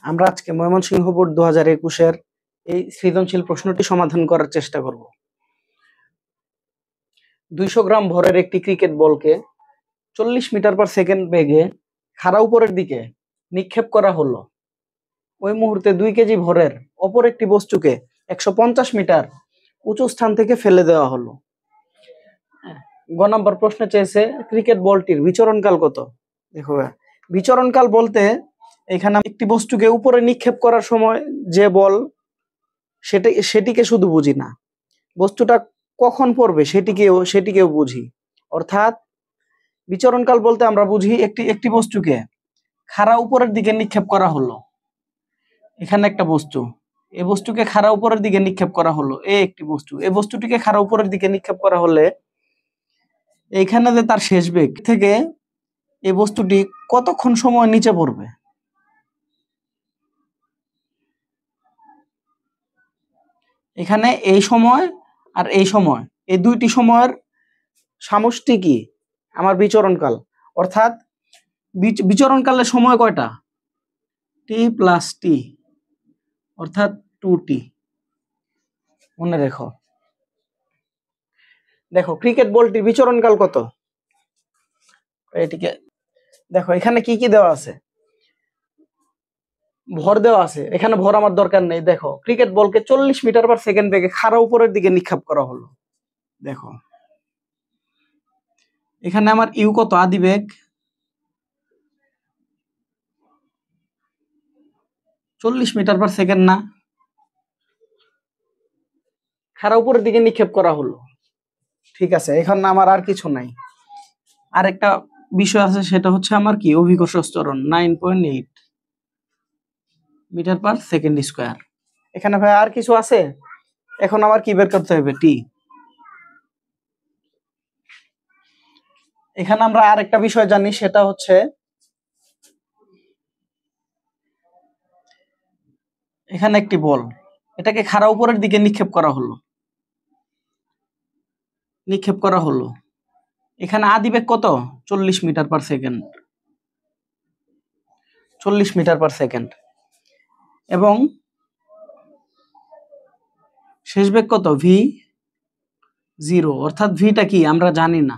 আমরা আজকে ময়মনসিংহ বোর্ড 2021-এর এই সৃজনশীল প্রশ্নটি সমাধান করার চেষ্টা করব। 200 গ্রাম ভরের একটি ক্রিকেট বলকে 40 মিটার পার সেকেন্ড বেগে খাড়া উপরের দিকে নিক্ষেপ করা হলো। ওই মুহূর্তে 2 কেজি ভরের অপর একটি বস্তুকে 150 মিটার উঁচু স্থান থেকে ফেলে দেওয়া হলো। গ নম্বর প্রশ্নে চেয়েছে ক্রিকেট বলটির বিচরণকাল কত। দেখো বিচরণকাল বলতে এখানে একটি বস্তুকে উপরে নিক্ষেপ করার সময় যে বল সেটিকে শুধু বুঝি না, বস্তুটা কখন পড়বে সেটিকেও বুঝি। অর্থাৎ বিচরণকাল বলতে আমরা বুঝি একটি বস্তুকে খাড়া উপরের দিকে নিক্ষেপ করা হলো। এখানে একটা বস্তু, এই বস্তুকে খাড়া উপরের দিকে নিক্ষেপ করা হলো। একটি বস্তু, এই বস্তুটিকে খাড়া উপরের দিকে নিক্ষেপ করা হলে এইখানে যে তার শেষ বেগ থেকে এই বস্তুটি কতক্ষণ সময় নিচে পড়বে, এখানে এই সময় আর এই সময়, এই দুইটি সময়ের সমষ্টি কি আমার বিচরণকাল। অর্থাৎ বিচরণকালের সময় কয়টা, টি প্লাস টি, অর্থাৎ 2t। মনে রেখো। দেখো ক্রিকেট বলটির বিচরণকাল কত, এটিকে দেখো এখানে কি কি দেওয়া আছে, ভর দেওয়া আছে। এখানে ভর আমার দরকার নেই। দেখো ক্রিকেট বলকে 40 মিটার পার সেকেন্ড বেগে খাড়া উপরের দিকে নিক্ষেপ করা হলো। দেখো এখানে আমার ইউ কত, আদি বেগ 40 মিটার পার সেকেন্ড না, খাড়া উপরের দিকে নিক্ষেপ করা হলো। ঠিক আছে, এখানে আমার আর কিছু নাই। আরেকটা বিষয় আছে, সেটা হচ্ছে আমার কি অভিকর্ষ ত্বরণ 9.8 মিটার পার সেকেন্ড স্কয়ার। এখানে ভাই আর কিছু আছে? এখন আমার কি বের করতে হবে, টি। এখানে আমরা আরেকটা বিষয় জানি, সেটা হচ্ছে এখানে একটি বল, এটাকে খাড়া উপরের দিকে নিক্ষেপ করা হলো। এখানে আদি বেগ কত, 40 metre per second, 40 metre per second. এবং শেষ বেগ কত, ভি 0, অর্থাৎ ভিটা কি আমরা জানি না,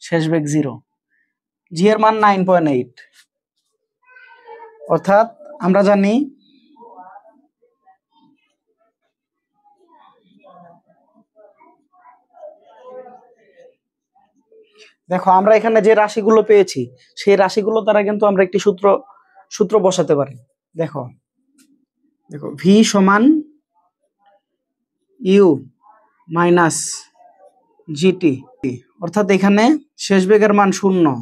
শেষ বেগ 0। জি এর মান 9.8, অর্থাৎ আমরা জানি দেখো আমরা এখানে যে রাশিগুলো পেয়েছি সেই রাশিগুলো দ্বারা কিন্তু আমরা একটি সূত্র বসাতে পারি। দেখো ভি সমান ইউ মাইনাস জিটি, অর্থাৎ এখানে শেষ বেগের মান 0,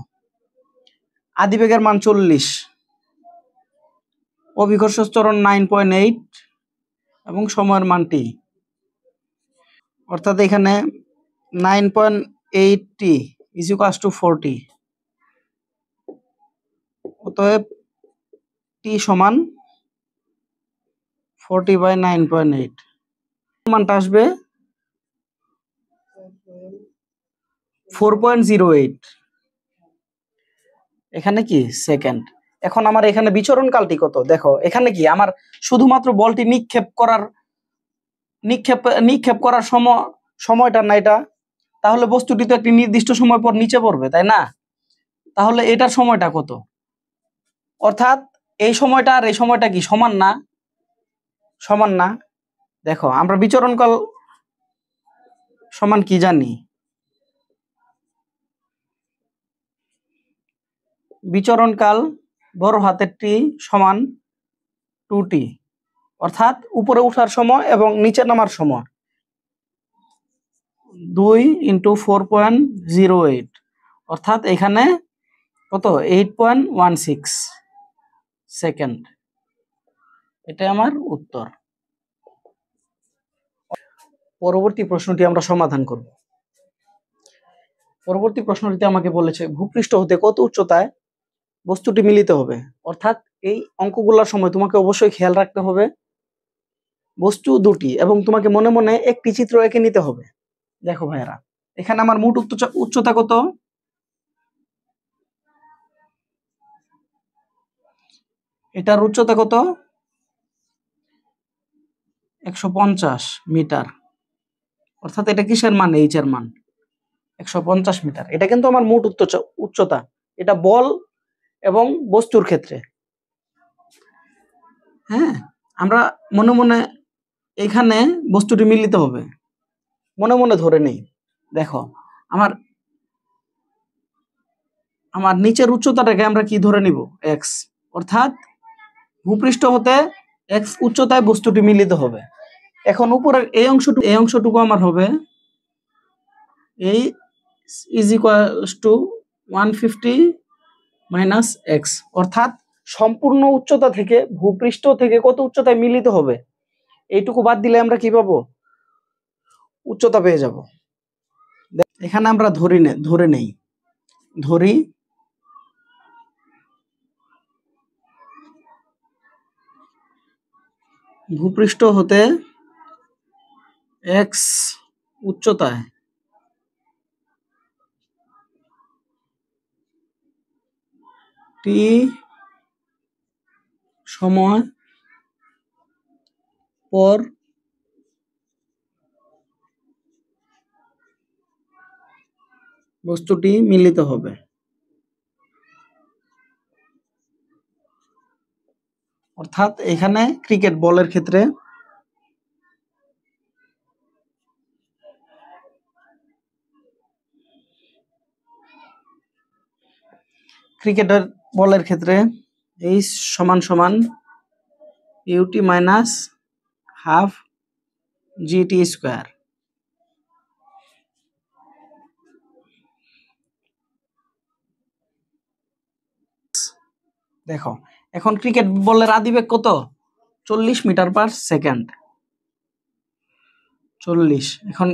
আদি বেগের মান 40, অভিকর্ষ ত্বরণ 9.8 এবং সময়ের মান টি। অর্থাৎ এখানে 9.8t is equals to 40। অতএব টি সমান 40/9.8, মানটা আসবে 4.08। এখানে কি সেকেন্ড। এখন আমার এখানে বিচরণ কালটি কত, দেখো এখানে কি আমার শুধুমাত্র বলটি নিক্ষেপ করার সময়টা না এটা, তাহলে বস্তুটি তো একটি নির্দিষ্ট সময় পর নিচে পড়বে, তাই না? তাহলে এটার সময়টা কত, অর্থাৎ এই সময়টা আর এই সময়টা কি সমান না। দেখো আমরা বিচরণকাল সমান কি জানি, বিচরণকাল বড় হাতের টি সমান 2t, অর্থাৎ উপরে ওঠার সময় এবং নিচে নামার সময় 2 × 4.08, অর্থাৎ এখানে কত 8.16 সেকেন্ড। এটাই আমার উত্তর। পরবর্তী প্রশ্নটি আমরা সমাধান করব। পরবর্তী প্রশ্নটিতে আমাকে বলেছে ভূপৃষ্ঠ হতে কত উচ্চতায় বস্তুটি মিলিত হবে। অর্থাৎ এই অঙ্কগুলোর সময় তোমাকে অবশ্যই খেয়াল রাখতে হবে বস্তু দুটি এবং তোমাকে মনে মনে একটি চিত্র এঁকে নিতে হবে। দেখো ভাইয়েরা, এখানে আমার মোট উচ্চতা কত, এটার উচ্চতা কত 150 মিটার, অর্থাৎ এটা কিসের মান? এইচ এর মান 150 মিটার। এটা কিন্তু আমার মোট উচ্চতা, এটা বল এবং বস্তুর ক্ষেত্রে। হ্যাঁ, আমরা মনে মনে এখানে বস্তুটি মিলিত হবে, মনে মনে ধরে নেই। দেখো আমার নিচের উচ্চতাটাকে আমরা কি ধরে নিব? এক্স, অর্থাৎ ভূপৃষ্ঠ হতে এক্স উচ্চতায় বস্তুটি মিলিত হবে। এখন উপরের এই অংশটুকু আমার হবে এই is equals two 150 minus x, অর্থাৎ সম্পূর্ণ উচ্চতা থেকে ভূপৃষ্ঠ থেকে কত উচ্চতায় মিলিত হবে এইটুকু বাদ দিলে আমরা কি পাবো? উচ্চতা পেয়ে যাব। এখানে আমরা ধরি ভূপৃষ্ঠ হতে এক্স উচ্চতায় টি সময় পর বস্তুটি মিলিত হবে। অর্থাৎ এখানে ক্রিকেট বলের ক্ষেত্রে ক্রিকেটের বলের ক্ষেত্রে এই সমান সমান ut minus half gt square. দেখো এখন ক্রিকেট বলের আদিবেগ কত? 40 মিটার পার সেকেন্ড। 40, এখন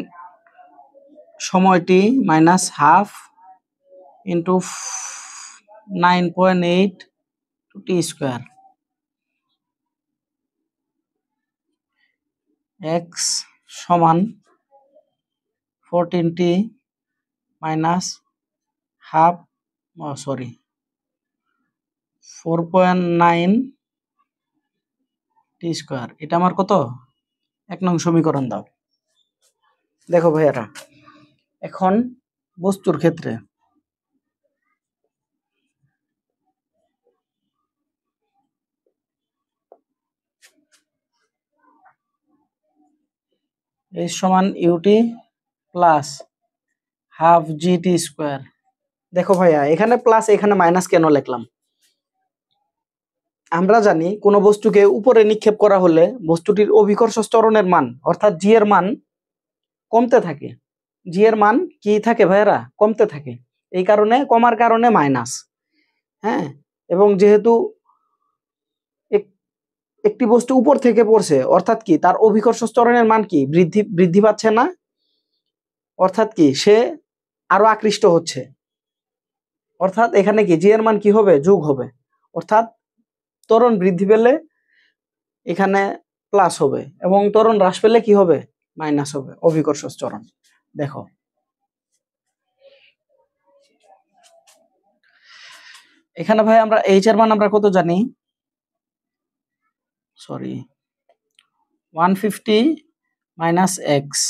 সময়টি minus half into 9.8 t square, x সমান 14t minus half, sorry 4.9 t square. এটা আমার কত? 1 নং সমীকরণ দাও। দেখো ভাইয়ারা, এখন বস্তুর ক্ষেত্রে এই সমান ut plus half gt square. দেখো ভাইয়া, এখানে প্লাস এখানে মাইনাস কেন লিখলাম? আমরা জানি কোনো বস্তুকে উপরে নিক্ষেপ করা হলে বস্তুটির অভিকর্ষ ত্বরণের মান অর্থাৎ জি এর মান কমতে থাকে। জি এর মান কি থাকে ভাইয়ারা? কমতে থাকে। এই কারণে কমার কারণে মাইনাস। হ্যাঁ, এবং যেহেতু একটি বস্তু উপর থেকে পড়ছে, অর্থাৎ কি তার অভিকর্ষ ত্বরণের মান কি বৃদ্ধি পাচ্ছে না, অর্থাৎ কি সে আরো আকৃষ্ট হচ্ছে। অর্থাৎ এখানে কি জি এর মান কি হবে? যোগ হবে। অর্থাৎ ত্বরণ বৃদ্ধি পেলে এখানে প্লাস হবে এবং ত্বরণ হ্রাস পেলে কি হবে? মাইনাস হবে, অভিকর্ষ ত্বরণ। দেখো এখানে ভাই আমরা এইচ এর মান আমরা কত জানি? Sorry 150 minus x.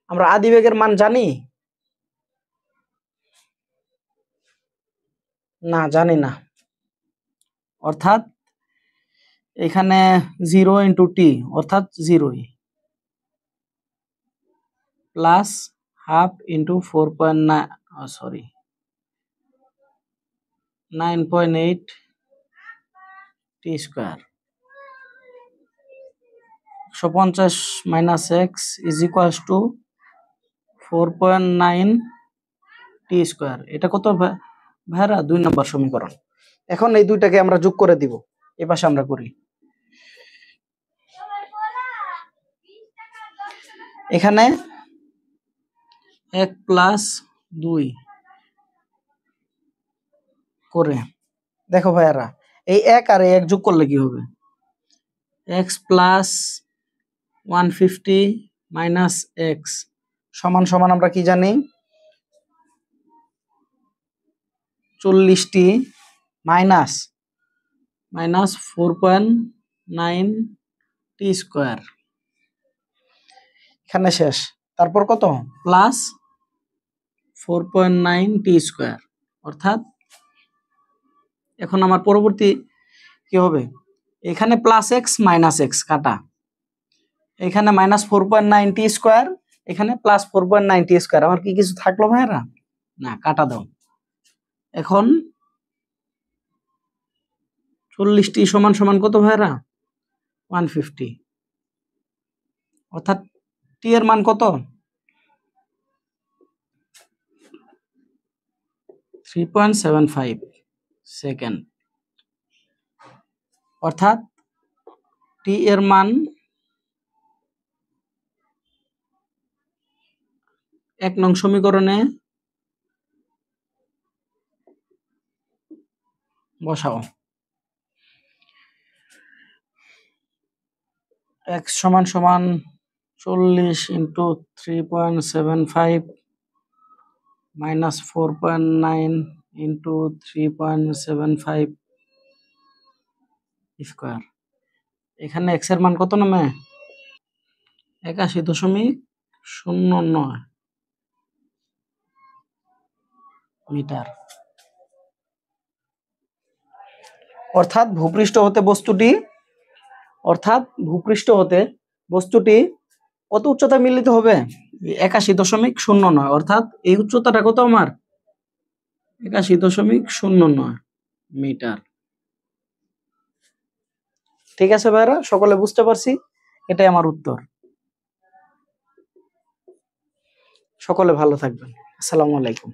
আমরা আদিবেগের মান জানি? না, জানি না। অর্থাৎ এখানে 0 ইন্টু টি অর্থাৎ 0ই plus half into 9.8 t square. 150 minus x is equals to 4.9 t square. এটা কত ভাইরা? 2 নম্বর সমীকরণ। এখন এই দুইটাকে আমরা যোগ করে দিব, এই পাশে আমরা করি। এখানে 1 প্লাস 2 করে দেখো ভাইয়ারা, এই 1 আর 1 যোগ করলে কি হবে? এক্স প্লাস 150 মাইনাস এক্স সমান সমান আমরা কি জানি? 40টি মাইনাস 4.9 টি স্কোয়ার, এখানে শেষ। তারপর কত প্লাস 4.9 টি স্কোয়ার, অর্থাৎ এখন আমার পরবর্তী কি হবে, এখানে প্লাস এক্স মাইনাস এক্স কাটা, এখানে মাইনাস 4.9 টি স্কোয়ার, এখানে প্লাস 4.9 টি স্কোয়ার। আমার কি কিছু থাকলো ভাইরা? না, কাটা দাও। এখন 40টি সমান সমান কত ভাইরা? 150, অর্থাৎ টি এর মান কত? 3.75 সেকেন্ড, অর্থাৎ টি এর মান 1 নং সমীকরণে বসাও। x সমান সমান 40 ইন্টু 3.75 মাইনাস 4.9 ইন্টু 3.75 স্কোয়ার। এখানে x এর মান কত নামে? 81.09 মিটার। অর্থাৎ ভূপৃষ্ঠ হতে বস্তুটি কত উচ্চতায় মিলিত হবে? 81.09, অর্থাৎ এই উচ্চতাটা কত আমার? 81.09 মিটার। ঠিক আছে ভাইরা, সকলে বুঝতে পারছি? এটাই আমার উত্তর। সকলে ভালো থাকবেন। আসসালামু আলাইকুম।